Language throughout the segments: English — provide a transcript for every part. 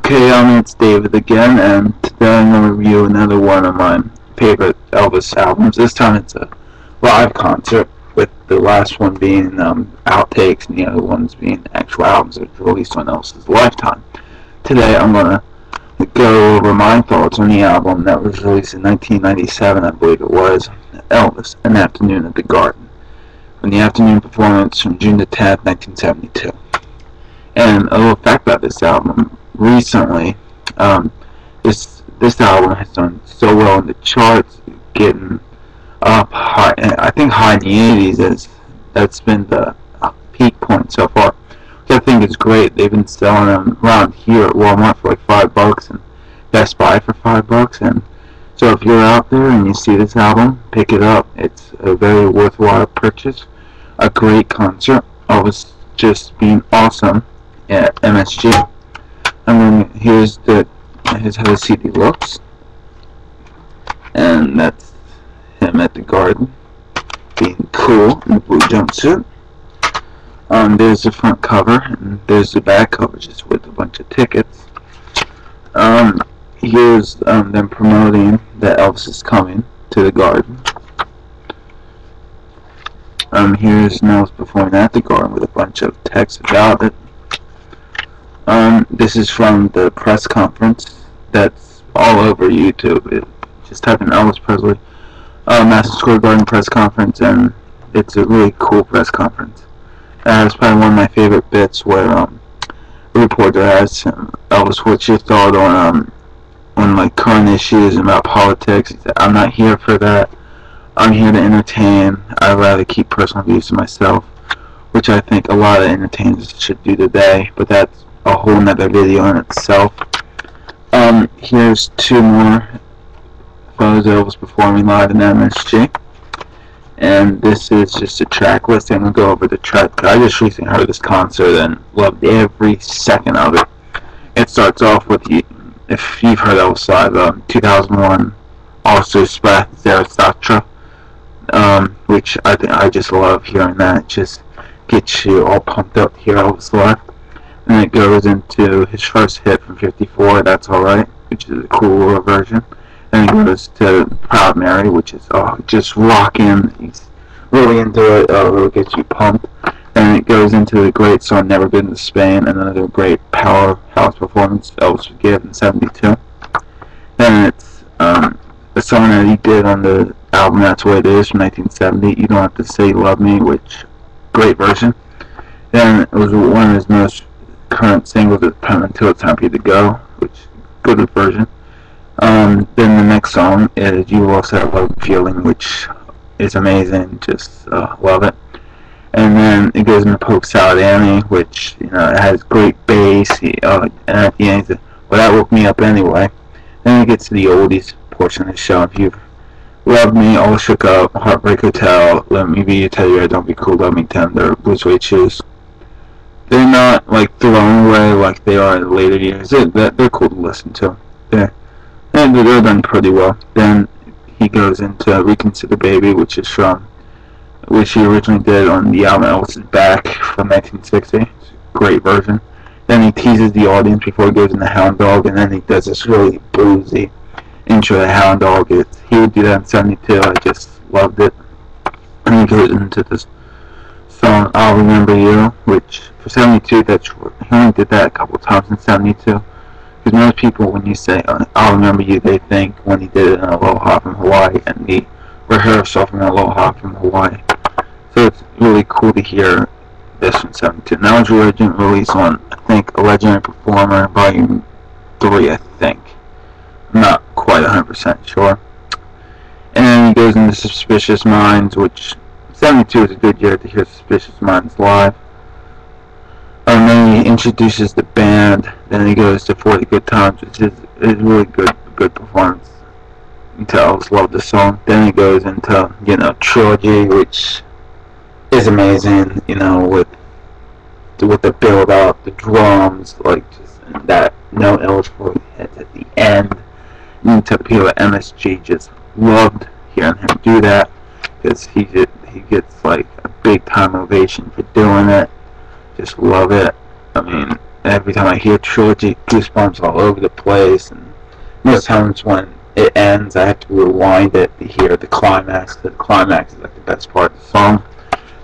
Okay, it's David again, and today I'm going to review another one of my favorite Elvis albums. This time it's a live concert, with the last one being outtakes and the other ones being actual albums that were released on Elvis's lifetime. Today I'm going to go over my thoughts on the album that was released in 1997, I believe it was, Elvis, An Afternoon at the Garden, from the afternoon performance from June the 10th, 1972. And a little fact about this album: recently, this album has done so well in the charts, getting up high. I think high in the 80s. That's been the peak point so far. Which I think is great. They've been selling them around here at Walmart for like $5 and Best Buy for $5. And so if you're out there and you see this album, pick it up. It's a very worthwhile purchase. A great concert. Always just being awesome at MSG. And then here's how the CD looks, and that's him at the Garden, being cool in the blue jumpsuit. There's the front cover, and there's the back cover, just with a bunch of tickets. Here's them promoting that Elvis is coming to the Garden. Here's Elvis performing at the Garden with a bunch of text about it. This is from the press conference that's all over YouTube. Just type in Elvis Presley Madison Square Garden press conference, and it's a really cool press conference. It's probably one of my favorite bits where a reporter asks Elvis, "What's your thought on like current issues and about politics?" He said, "I'm not here for that. I'm here to entertain. I'd rather keep personal views to myself," which I think a lot of entertainers should do today, but that's a whole nother video in itself. Here's two more photos of Elvis performing live in MSG, and this is just a track list. I'm going to go over the track. I just recently heard this concert and loved every second of it. It starts off with, if you've heard Elvis live, 2001 Also Sprat Zarathustra, which I just love hearing that. It just gets you all pumped up to hear Elvis live. And it goes into his first hit from '54, That's Alright, which is a cooler version. And it goes to Proud Mary, which is just rocking. He's really into it. Really gets you pumped. Then it goes into the great song Never Been to Spain, another great powerhouse performance Elvis would give in '72. Then it's the song that he did on the album That's What It Is from 1970, You Don't Have to Say You Love Me, which great version. Then it was one of his most current singles, Until It's Time for You to Go, which good version. Then the next song is You Lost That Love Feeling, which is amazing, just love it. And then it goes into Polka Salad Annie, which it has great bass. And at the end, he said, "Well, that woke me up anyway." Then it gets to the oldies portion of the show. If you've loved me, All Shook Up, Heartbreak Hotel, Let Me Be Your Teddy Bear, Don't Be Cool, Love Me Tender, Blue Suede Shoes. They're not like thrown away like they are in the later years. They're cool to listen to. They're done pretty well. Then he goes into Reconsider Baby, which he originally did on the album Elvis Is Back from 1960. It's a great version. Then he teases the audience before he goes into Hound Dog, and then he does this really bluesy intro to Hound Dog. He would do that in '72. I just loved it. And he goes into this song I'll Remember You, which for '72, he only did that a couple times in '72. Because most people, when you say I'll Remember You, they think when he did it in Aloha from Hawaii, and the rehearsal from Aloha from Hawaii. So it's really cool to hear this from '72. And that was originally released on, I think, A Legendary Performer Volume 3, I think. I'm not quite 100% sure. And then he goes into Suspicious Minds, which '72 is a good year to hear Suspicious Minds live. Then he introduces the band. Then he goes to 40 Good Times, which is really good performance. You can tell Elvis loved the song. Then he goes into Trilogy, which is amazing. With the build up, the drums, like just that note Elvis really hits at the end. And you tell people at MSG just loved hearing him do that, because he gets like a big time ovation for doing it. Just love it. I mean, every time I hear Trilogy, goosebumps all over the place, and most times when it ends, I have to rewind it to hear the climax. The climax is like the best part of the song.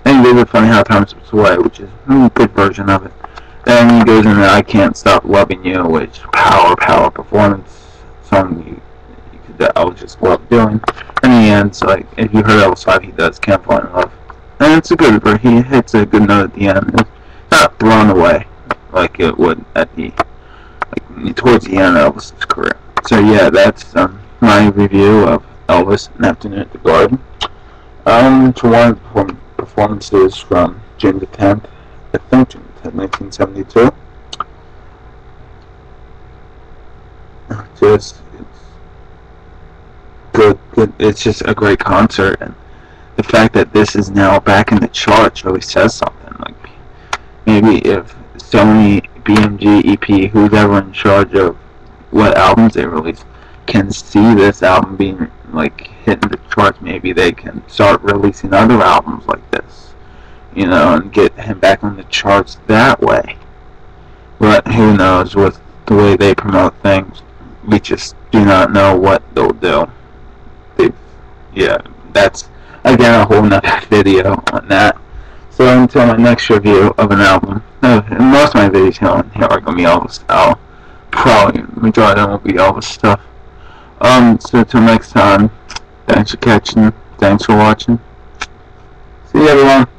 And he does it Funny How Time Slips Away, which is a good version of it. Then he goes into I Can't Stop Loving You, which power performance song that I would just love doing. And he ends, like, if you heard Elvis Live, he does Can't Fall in Love. And it's a good verse. He hits a good note at the end. It's not thrown away like it would at the, like, towards the end of Elvis's career. So yeah, that's my review of Elvis and Afternoon at the Garden. To one of the performances from June the 10th, I think June the 10th, 1972. It's good. It's just a great concert, and the fact that this is now back in the charts really says something. Like, maybe if Sony, BMG, EP, who's ever in charge of what albums they release, can see this album being, like, hitting the charts, maybe they can start releasing other albums like this, you know, and get him back on the charts that way. But who knows, with the way they promote things, we just do not know what they'll do. Yeah, that's, again, a whole nother video on that. So until my next review of an album, most of my videos here are going to be Elvis style. Probably, the majority of them will be Elvis stuff. So until next time, thanks for catching, thanks for watching. See you everyone.